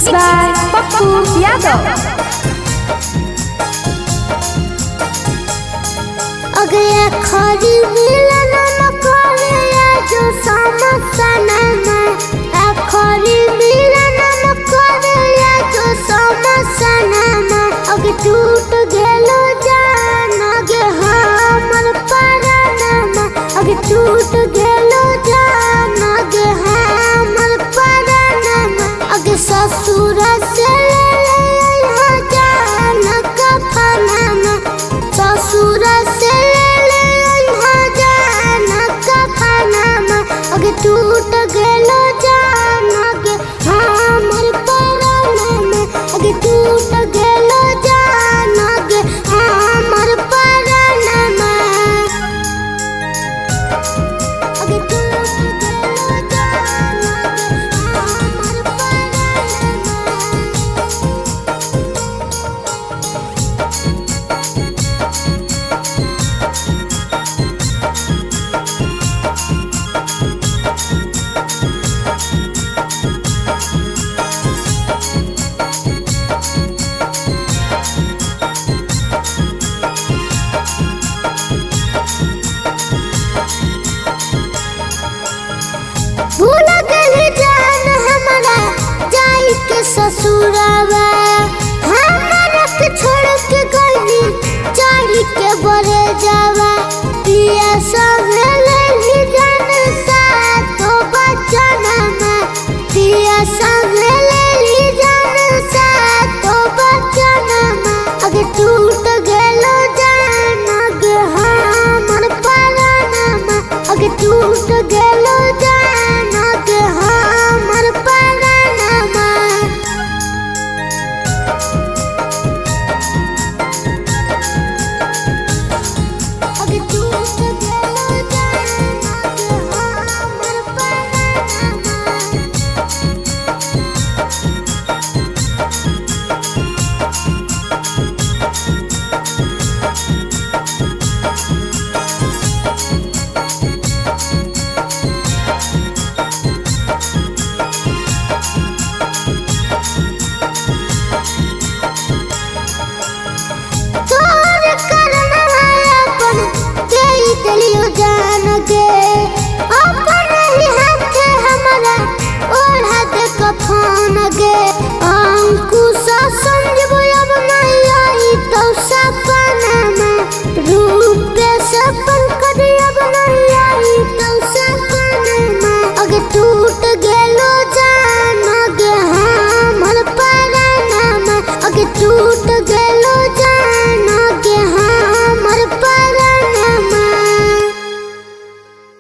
Mixed by Pappu Yadav. अगर खरी मिलन न करे जो समस्या न खरी मिलन न करे जो समस्या न अगर टूट गेलो जान गे हमर परनमा अगर टूट गेलो जान गे हमर परनमा अगर ससुर से जान कफनमा ससुर से टूट गेलो जान गे हमर परनमा अगे टूट गेलो जान गे हमर परनमा अगे टूट गेलो जान गे हमर परनमा भूल गली जान हमारा जाई के ससुरावा हमारा के छोड़ के गई चारी के बरे जावा पिया संग लेली जान सातो बचनमा पिया संग लेली जान सातो बचनमा अगे टूट गेलो जान गे हमर परनमा अगे टूट गेलो जान गे हमर परनमा अगे टूट गेलो जान गे हमर परनमा जान गे अपन ही हाथ हमारा ओढ़ा दे कफन गे अंकुश संजीव अब नहीं आई तो सपना रूप सपन कभी अब नहीं आई तो सपना अगे टूट गेलो जान गे हमर परनमा अगे टूट गे